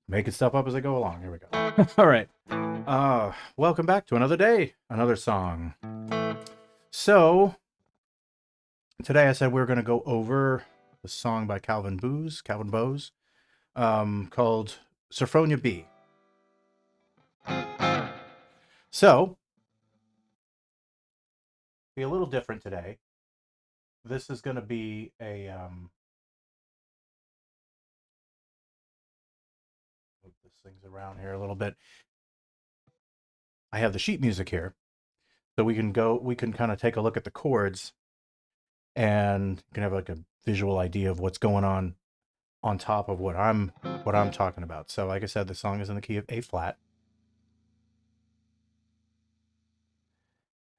Making stuff up as I go along. Here we go. All right. Welcome back to another day, another song. So today I said we are going to go over the song by Calvin Bowes, called Sophronia B. So be a little different today. This is going to be a move this things around here a little bit. I have the sheet music here, so we can kind of take a look at the chords and you can have like a visual idea of what's going on top of what I'm talking about. So like I said, the song is in the key of A flat.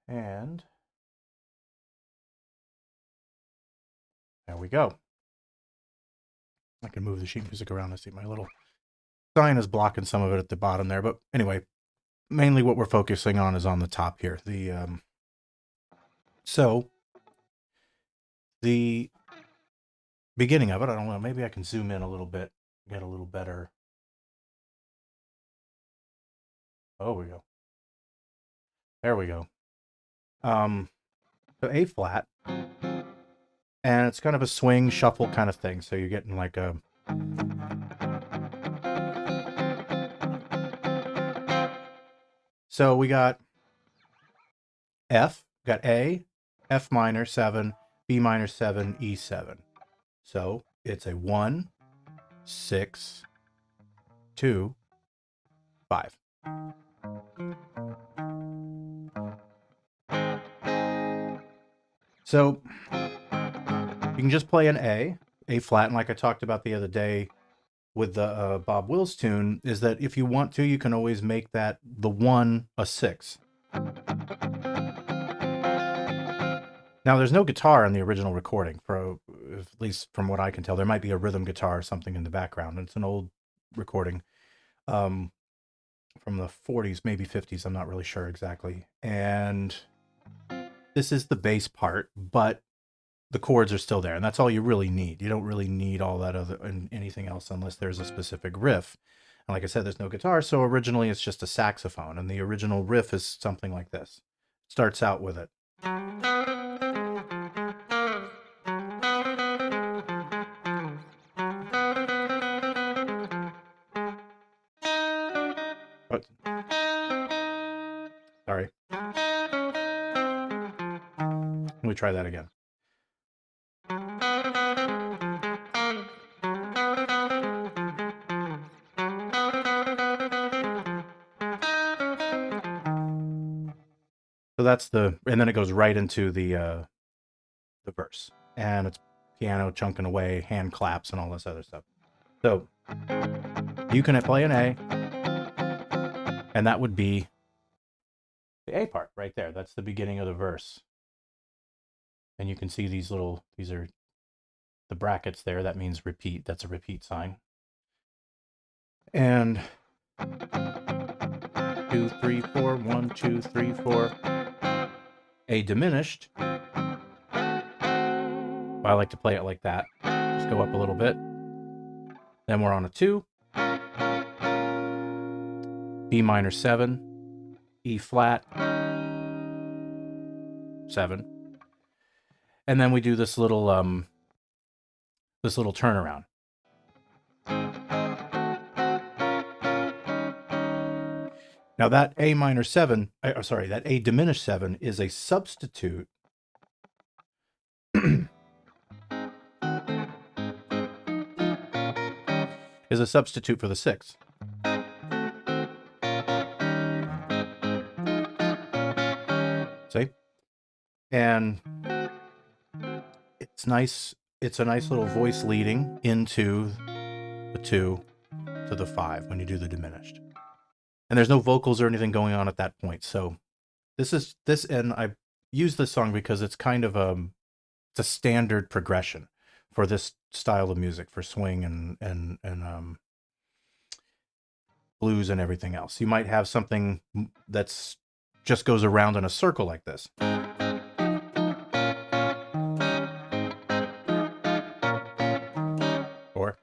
And there we go. I can move the sheet music around to see my little sign is blocking some of it at the bottom there. But anyway, mainly what we're focusing on is on the top here. So the beginning of it, I don't know, maybe I can zoom in a little bit, get a little better. Oh, we go. There we go. So A flat, and it's kind of a swing shuffle kind of thing. So you're getting like a so we got F, got A, F minor 7, B minor 7, E7. So it's a 1, 6, 2, 5. So you can just play an A flat, and like I talked about the other day with the Bob Wills tune, is that if you want to, you can always make that the 1 a 6. Now, there's no guitar in the original recording, at least from what I can tell. There might be a rhythm guitar or something in the background. It's an old recording from the 40s, maybe 50s. I'm not really sure exactly. And this is the bass part, but the chords are still there, and that's all you really need. You don't really need all that other and anything else unless there's a specific riff. And like I said, there's no guitar, so originally it's just a saxophone, and the original riff is something like this. It starts out with it. Oh, sorry. Let me try that again. So that's and then it goes right into the verse, and it's piano chunking away, hand claps, and all this other stuff. So you can play an A, and that would be the A part right there. That's the beginning of the verse. And you can see these are the brackets there. That means repeat. That's a repeat sign. And 2, 3, 4, 1, 2, 3, 4. A diminished. I like to play it like that. Just go up a little bit. Then we're on a 2. B minor 7. E flat 7. And then we do this little turnaround. Now that A minor 7, that A diminished 7 is a substitute is a substitute for the 6. See? And it's nice. It's a nice little voice leading into the 2 to the 5 when you do the diminished. And there's no vocals or anything going on at that point. So and I use this song because it's kind of it's a standard progression for this style of music, for swing and blues and everything else. You might have something that's just goes around in a circle like this. Or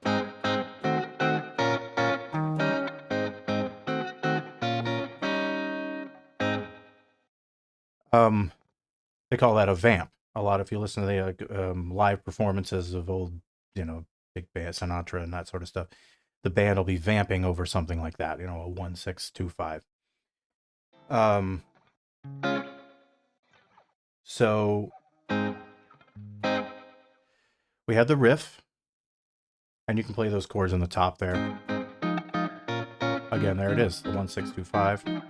They call that a vamp. A lot, if you listen to the live performances of old, big band Sinatra and that sort of stuff, the band will be vamping over something like that, a 1-6-2-5. So we had the riff, and you can play those chords in the top there. Again, there it is, the 1-6-2-5.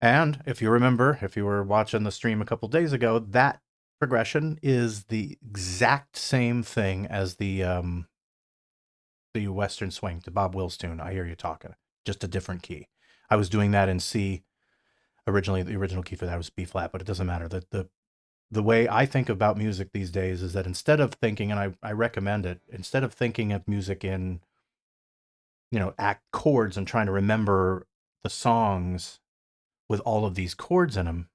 And if you remember, if you were watching the stream a couple days ago, that progression is the exact same thing as the Western Swing, to Bob Wills' tune, I Hear You Talking, just a different key. I was doing that in C. Originally, the original key for that was B flat, but it doesn't matter. The way I think about music these days is that instead of thinking, and I recommend it, instead of thinking of music in, act chords and trying to remember the songs with all of these chords in them,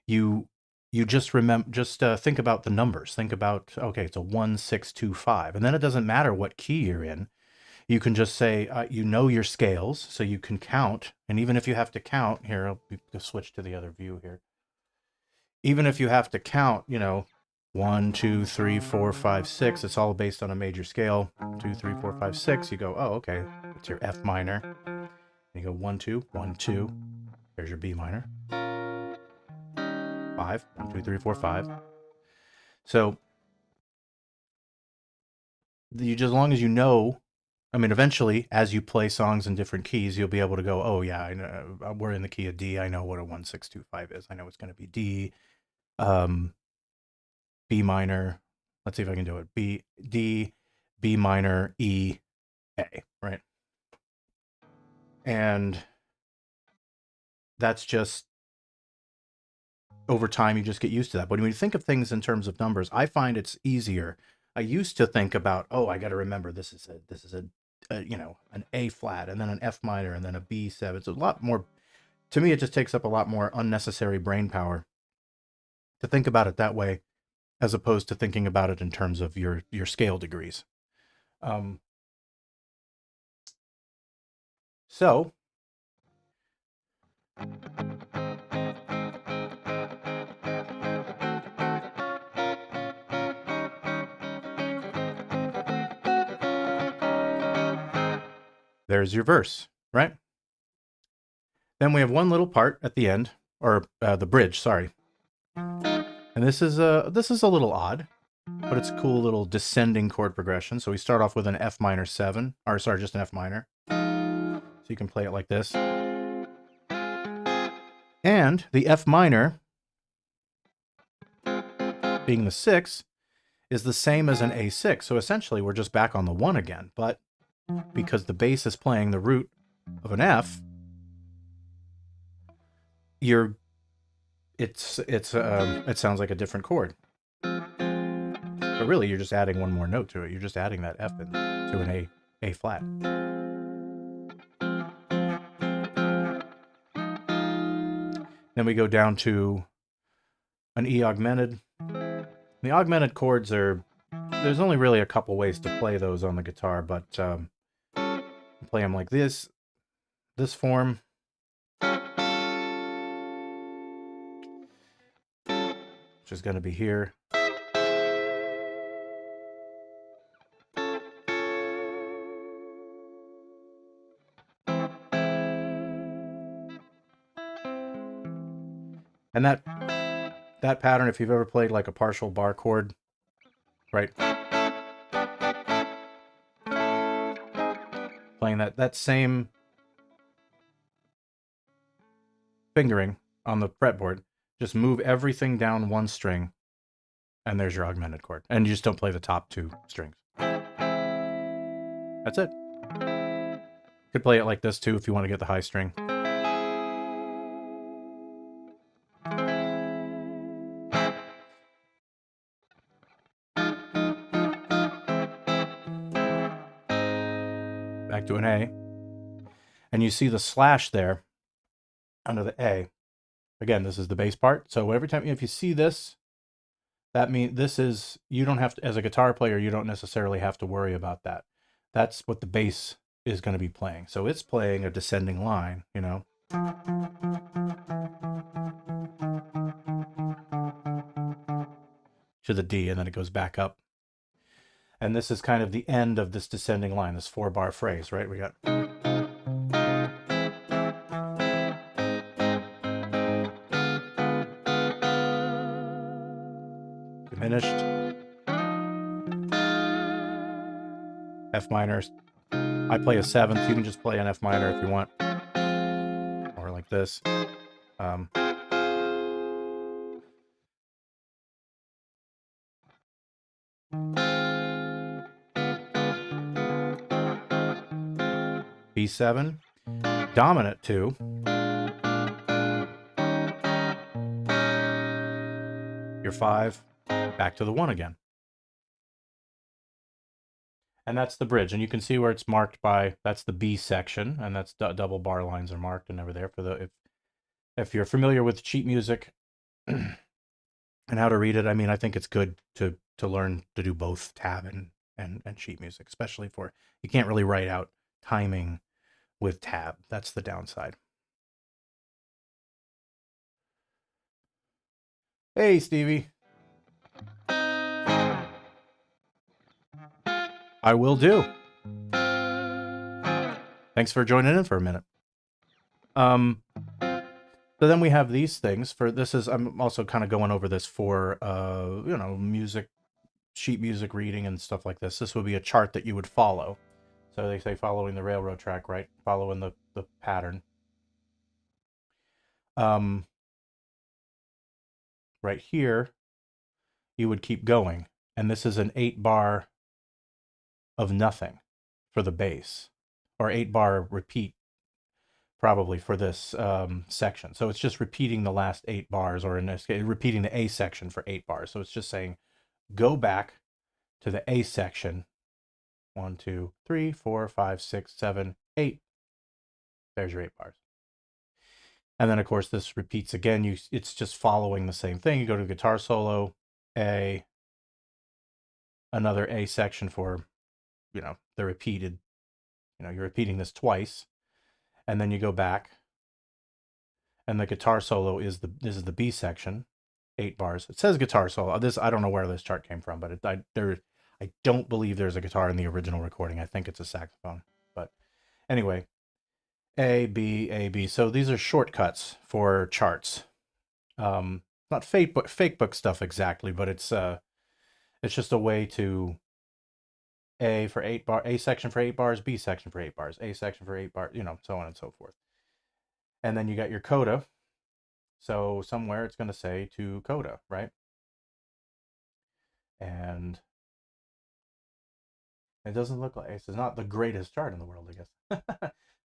you just think about the numbers. Think about, okay, it's a 1-6-2-5, and then it doesn't matter what key you're in. You can just say, your scales, so you can count. And even if you have to count, here, I'll switch to the other view here. Even if you have to count, 1, 2, 3, 4, 5, 6, it's all based on a major scale. 2, 3, 4, 5, 6. You go, oh, okay, it's your F minor. And you go 1, 2, 1, 2. There's your B minor. 5, 1, 2, 3, 4, 5. So as long as eventually, as you play songs in different keys, you'll be able to go, oh yeah, I know, we're in the key of D. I know what a 1-6-2-5 is. I know it's going to be D, B minor. Let's see if I can do it. D, B minor, E, A, right? And that's just, over time, you just get used to that. But when you think of things in terms of numbers, I find it's easier. I used to think about, I got to remember this is an A flat, and then an F minor, and then a B7. It's a lot more, to me, it just takes up a lot more unnecessary brain power to think about it that way, as opposed to thinking about it in terms of your scale degrees. So there's your verse, right? Then we have one little part at the end, or the bridge, sorry. And this is a little odd, but it's a cool little descending chord progression. So we start off with an F minor 7, or sorry, just an F minor. So you can play it like this. And the F minor, being the 6, is the same as an A6. So essentially, we're just back on the 1 again. But because the bass is playing the root of an F, it sounds like a different chord. But really, you're just adding one more note to it. You're just adding that F to an A flat. Then we go down to an E augmented. The augmented chords there's only really a couple ways to play those on the guitar, but you play them like this form, which is going to be here. And that pattern, if you've ever played like a partial bar chord, right? Playing that same fingering on the fretboard, just move everything down one string, and there's your augmented chord. And you just don't play the top 2 strings. That's it. You could play it like this too if you want to get the high string. Back to an A. And you see the slash there under the A. Again, this is the bass part. So every time, if you see this, That means this is, you don't have to, as a guitar player, you don't necessarily have to worry about that. That's what the bass is going to be playing. So it's playing a descending line, you know. To the D, and then it goes back up. And this is kind of the end of this descending line, this 4-bar phrase, right? We got diminished, F minor. I play a 7th. You can just play an F minor if you want, or like this. B7, dominant 2, your 5, back to the 1 again. And that's the bridge, and you can see where it's marked by, that's the B section, and that's double bar lines are marked and over there for the, if you're familiar with sheet music and how to read it. I mean, I think it's good to learn to do both tab and sheet music, especially for, you can't really write out timing with tab. That's the downside. Hey, Stevie. I will do. Thanks for joining in for a minute. So then we have these things for, this is, I'm also kind of going over this for, you know, music, sheet music reading and stuff like this. This would be a chart that you would follow. So they say following the railroad track, right? Following the pattern. Right here, you would keep going. And this is an 8-bar of nothing for the bass, or 8-bar repeat probably for this section. So it's just repeating the last 8 bars, or in this case, repeating the A section for 8 bars. So it's just saying, go back to the A section. 1, 2, 3, 4, 5, 6, 7, 8. There's your 8 bars. And then of course this repeats again. It's just following the same thing. You go to guitar solo, A, another A section for, you know, the repeated, you know, you're repeating this twice, and then you go back, and the guitar solo is this is the B section, 8 bars. It says guitar solo. This, I don't know where this chart came from, but I don't believe there's a guitar in the original recording. I think it's a saxophone. But anyway, A, B, A, B. So these are shortcuts for charts. Not fake book stuff exactly, but it's just a way to, A for 8 bar, A section for 8 bars, B section for 8 bars, A section for 8 bars, you know, so on and so forth. And then you got your coda. So somewhere it's going to say to coda, right? And it doesn't look like, this is not the greatest chart in the world, I guess.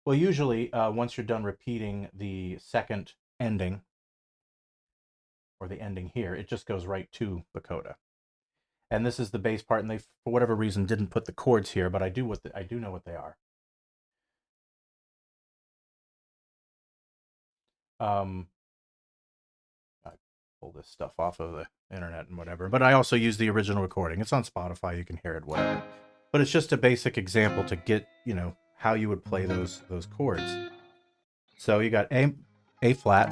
Well, usually once you're done repeating the second ending, or the ending here, it just goes right to the coda. And this is the bass part, and they, for whatever reason, didn't put the chords here, but I do know what they are. I pull this stuff off of the internet and whatever, but I also use the original recording. It's on Spotify, you can hear it, whatever. But it's just a basic example to get, you know, how you would play those chords. So you got A flat,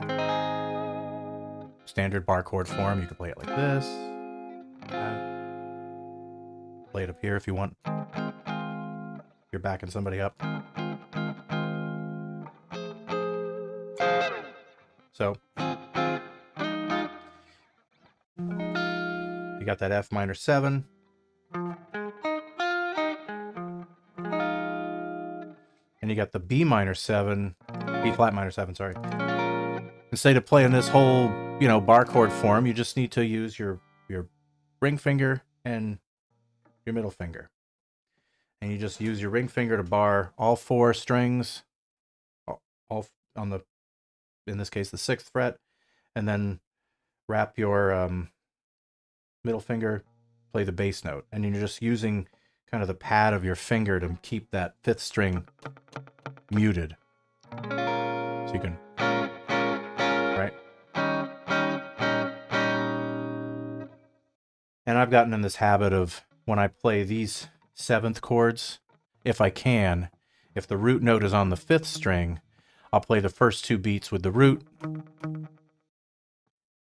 standard bar chord form. You can play it like this. Play it up here if you want. You're backing somebody up. So you got that F minor 7. And you got the B minor 7, B flat minor 7, sorry. Instead of playing this whole, you know, bar chord form, you just need to use your ring finger and your middle finger. And you just use your ring finger to bar all 4 strings, all on the, in this case, the 6th fret, and then wrap your middle finger, play the bass note. And you're just using kind of the pad of your finger to keep that 5th string muted. So you can, right? I've gotten in this habit of when I play these 7th chords, if I can, if the root note is on the 5th string, I'll play the first 2 beats with the root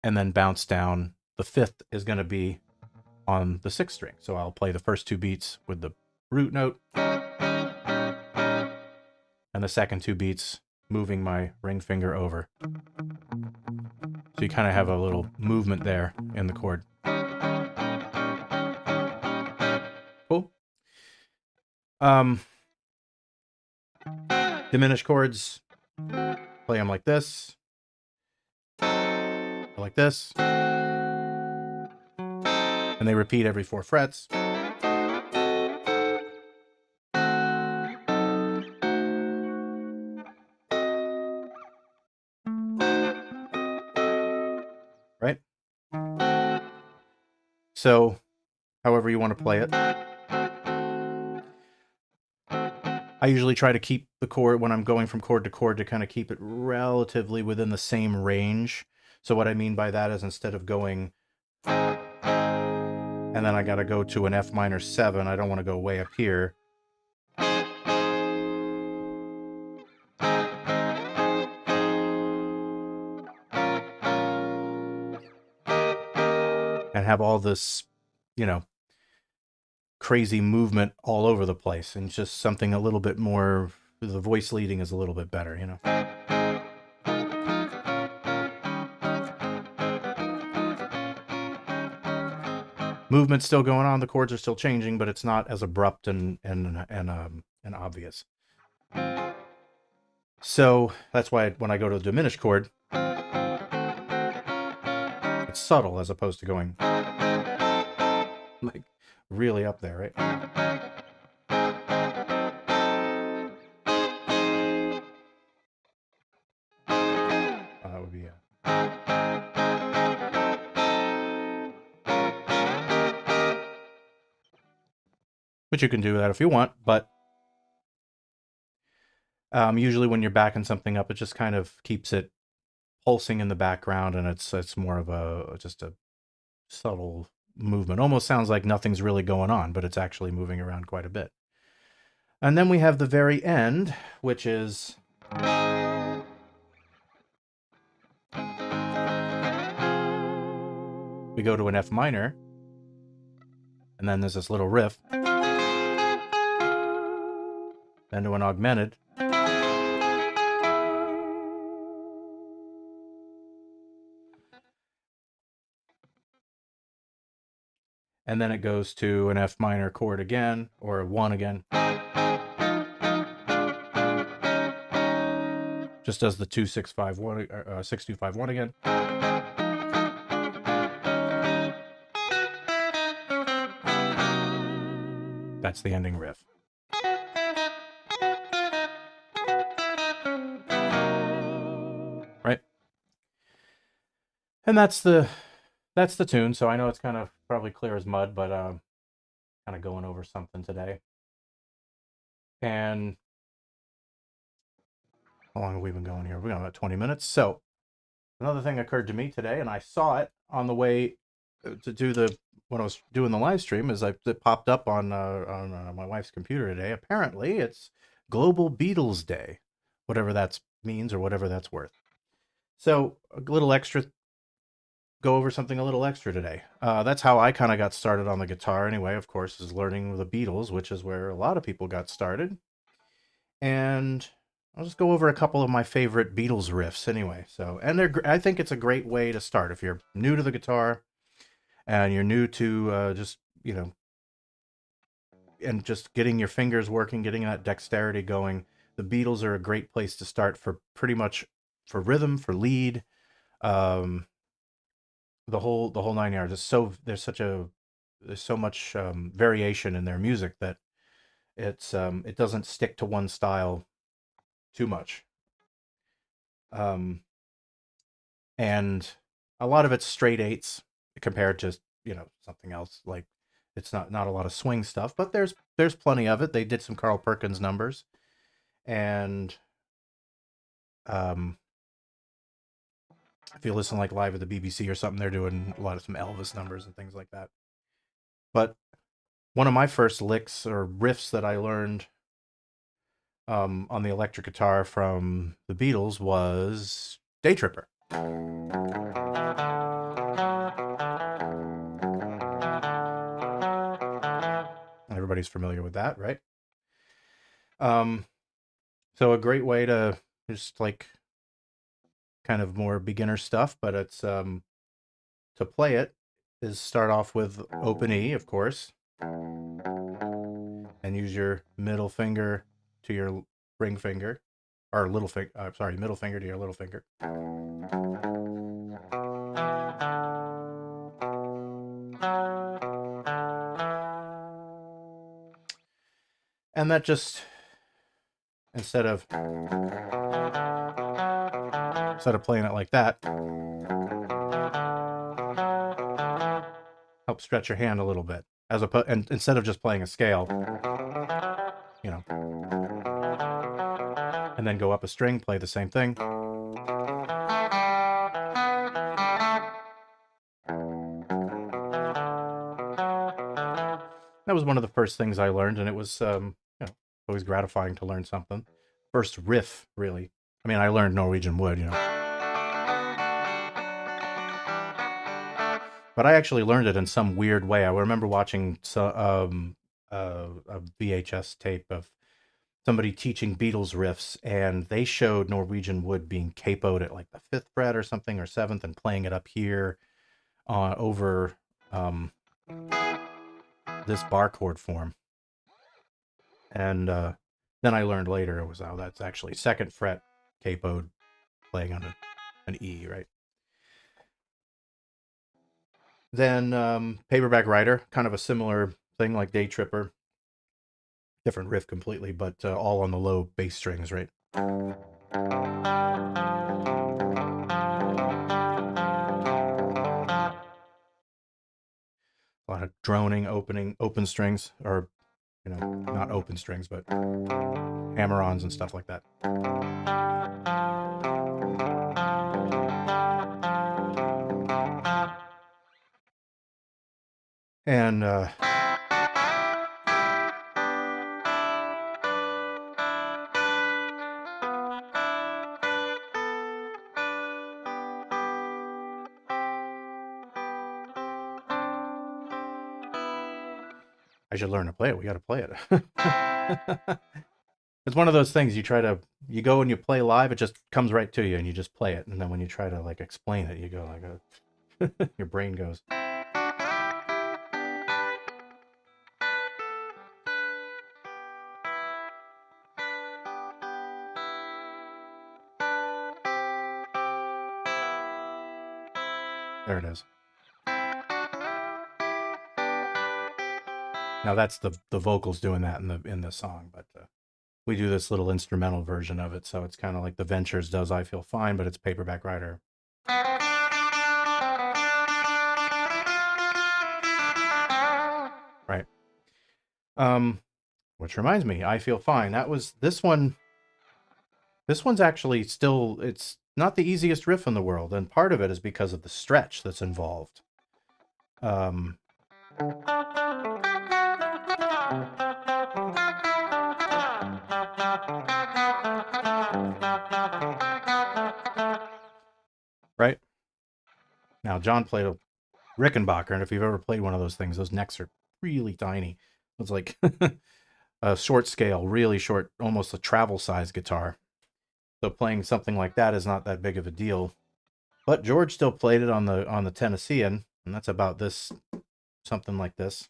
and then bounce down. The 5th is going to be on the 6th string. So I'll play the first 2 beats with the root note and the second 2 beats moving my ring finger over. So you kind of have a little movement there in the chord. Cool. Diminished chords, play them like this, or like this, and they repeat every 4 frets. Right? So, however you want to play it. I usually try to keep the chord, when I'm going from chord to chord, to kind of keep it relatively within the same range. So what I mean by that is instead of going, and then I got to go to an F minor 7, I don't want to go way up here. And have all this, you know, crazy movement all over the place, and just something a little bit more, the voice leading is a little bit better, you know. Movement's still going on, the chords are still changing, but it's not as abrupt and obvious. So that's why when I go to the diminished chord, it's subtle as opposed to going like really up there, right? That would be but you can do that if you want, but usually when you're backing something up, it just kind of keeps it pulsing in the background, and it's more of just a subtle movement. Almost sounds like nothing's really going on, but it's actually moving around quite a bit. And then we have the very end, which is we go to an F minor, and then there's this little riff, then to an augmented, and then it goes to an F minor chord again, or a 1 again. Just does the 2 6 5 1 6 2 5 1 again. That's the ending riff. Right? And that's the tune. So I know it's kind of probably clear as mud, but kind of going over something today. And how long have we been going here? We're going about 20 minutes. So another thing occurred to me today, and I saw it on the way to do when I was doing the live stream, is it popped up on my wife's computer today. Apparently, it's Global Beatles Day, whatever that means or whatever that's worth. So a little extra, go over something a little extra today. That's how I kind of got started on the guitar anyway, of course, is learning the Beatles, which is where a lot of people got started. And I'll just go over a couple of my favorite Beatles riffs anyway. So, and I think it's a great way to start if you're new to the guitar and you're new to just, you know, and just getting your fingers working, getting that dexterity going. The Beatles are a great place to start for pretty much for rhythm, for lead, the whole 9 yards. There's so much variation in their music that it doesn't stick to one style too much. And a lot of it's straight eights compared to, you know, something else. Like it's not a lot of swing stuff, but there's plenty of it. They did some Carl Perkins numbers, and if you listen like live at the BBC or something, they're doing a lot of some Elvis numbers and things like that. But one of my first licks or riffs that I learned on the electric guitar from the Beatles was Day Tripper. Everybody's familiar with that, right? So a great way to just like kind of more beginner stuff, but it's to play it is start off with open E, of course, and use your middle finger to your ring finger, or little finger. Sorry, middle finger to your little finger. And that just instead of playing it like that, help stretch your hand a little bit, and instead of just playing a scale, you know, and then go up a string, play the same thing. That was one of the first things I learned, and it was always gratifying to learn something. First riff, really. I mean, I learned Norwegian Wood, but I actually learned it in some weird way. I remember watching a VHS tape of somebody teaching Beatles riffs, and they showed Norwegian Wood being capoed at like the 5th fret or something, or 7th, and playing it up here over this bar chord form. And then I learned later it was, oh, that's actually 2nd fret capoed, playing on an E, right? Then Paperback Writer, kind of a similar thing like Day Tripper. Different riff completely, but all on the low bass strings, right? A lot of droning, open strings, or not open strings, but hammer-ons and stuff like that. And I should learn to play it. We got to play it. It's one of those things you go and you play live, it just comes right to you and you just play it. And then when you try to like explain it, you go like your brain goes. There it is. Now that's the vocals doing that in the song, but we do this little instrumental version of it, so it's kind of like the Ventures does "I Feel Fine," but it's Paperback Writer. Right. Which reminds me, "I Feel Fine." That was this one. This one's actually still. It's not the easiest riff in the world, and part of it is because of the stretch that's involved. Right? Now, John played a Rickenbacker, and if you've ever played one of those things, those necks are really tiny. It's like a short scale, really short, almost a travel size guitar. So playing something like that is not that big of a deal. But George still played it on the Tennessean, and that's about this, something like this.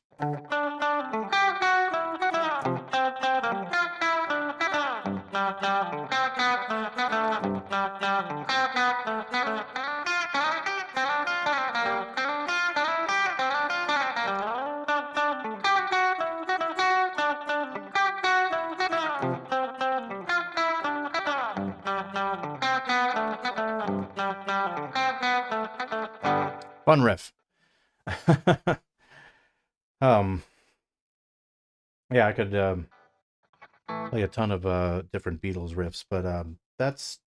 Fun riff. Yeah, I could play a ton of different Beatles riffs, but that's,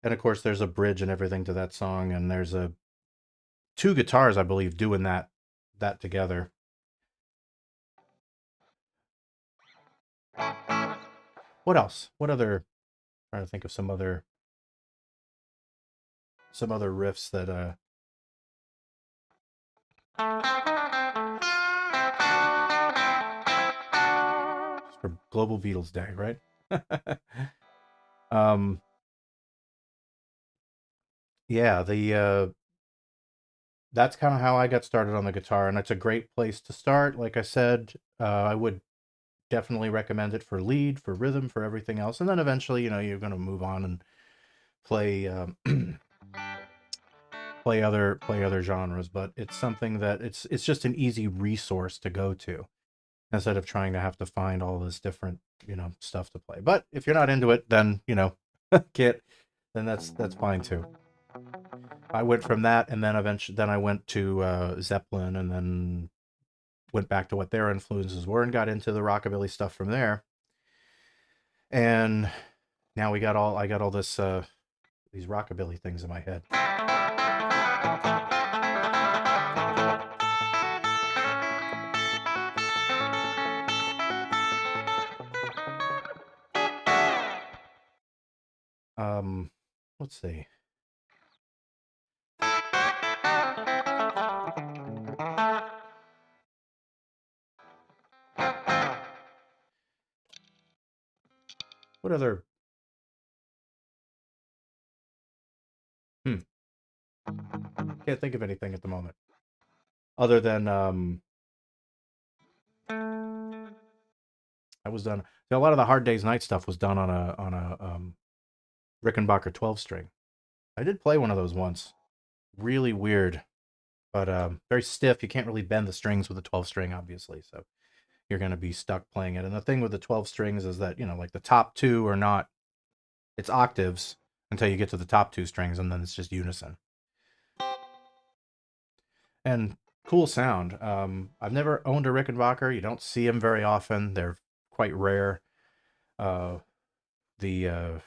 and of course there's a bridge and everything to that song, and there's two guitars, I believe, doing that together. What else? What other? Trying to think of some other riffs that for Global Beatles Day, right? um, yeah, the that's kind of how I got started on the guitar, and it's a great place to start. Like I said, I would definitely recommend it for lead, for rhythm, for everything else, and then eventually, you're going to move on and play play other genres. But it's something that it's just an easy resource to go to instead of trying to have to find all this different stuff to play. But if you're not into it, then get then that's fine too. I went from that, and then eventually, I went to Zeppelin, and then went back to what their influences were, and got into the rockabilly stuff from there. And now I got all this these rockabilly things in my head. Let's see. What other? Can't think of anything at the moment, other than I was done. A lot of the Hard Day's Night stuff was done on a Rickenbacker 12 string. I did play one of those once. Really weird, but very stiff. You can't really bend the strings with a 12 string, obviously. So you're going to be stuck playing it. And the thing with the 12 strings is that, like the top two are not, it's octaves until you get to the top two strings, and then it's just unison. And cool sound. I've never owned a Rickenbacker. You don't see them very often. They're quite rare. The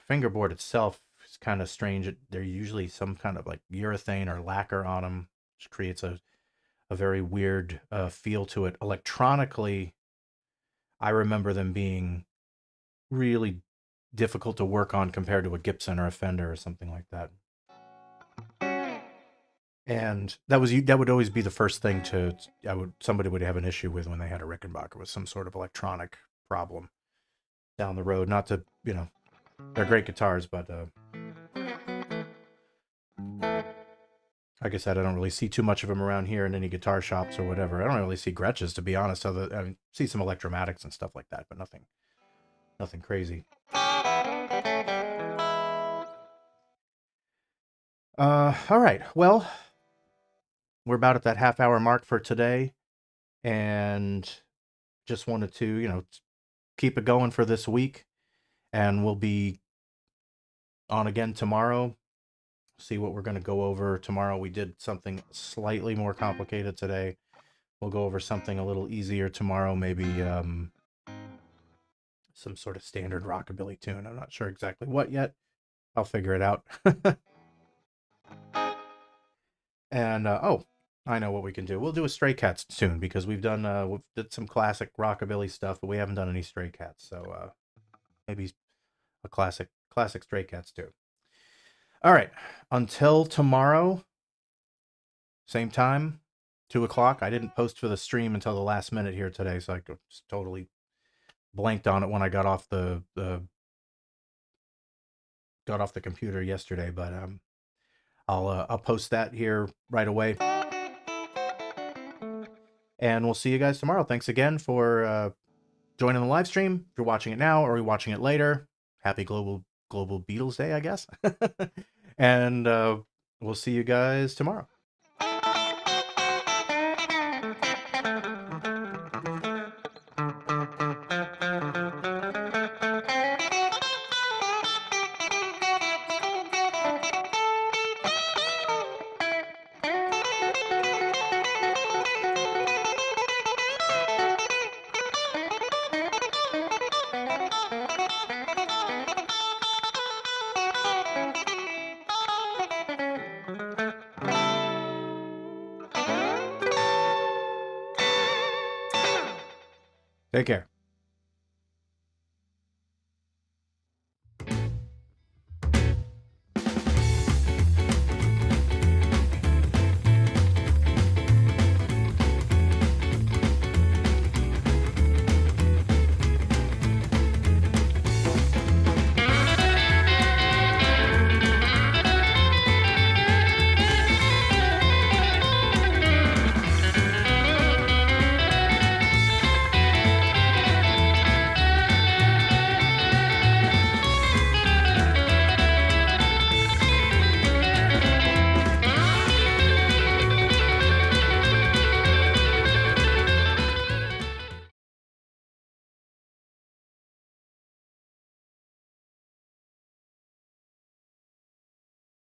fingerboard itself is kind of strange. They're usually some kind of like urethane or lacquer on them, which creates a very weird feel to it. Electronically, I remember them being really difficult to work on compared to a Gibson or a Fender or something like that. And that would always be the first thing somebody would have an issue with when they had a Rickenbacker, was some sort of electronic problem down the road. Not to, they're great guitars, but like I said, I don't really see too much of them around here in any guitar shops or whatever. I don't really see Gretsches, to be honest. I see some Electromatics and stuff like that, but nothing crazy. All right. Well, we're about at that half-hour mark for today, and just wanted to, keep it going for this week, and we'll be on again tomorrow. See what we're going to go over tomorrow. We did something slightly more complicated today. We'll go over something a little easier tomorrow, maybe some sort of standard rockabilly tune. I'm not sure exactly what yet. I'll figure it out. And I know what we can do. We'll do a Stray Cats tune, because we've did some classic rockabilly stuff, but we haven't done any Stray Cats. So maybe a classic Stray Cats tune. All right. Until tomorrow, same time, 2:00. I didn't post for the stream until the last minute here today, so I just totally blanked on it when I got off the computer yesterday. But I'll post that here right away, and we'll see you guys tomorrow. Thanks again for joining the live stream. If you're watching it now or you're watching it later, happy Global Beatles Day, I guess. And we'll see you guys tomorrow. Take care.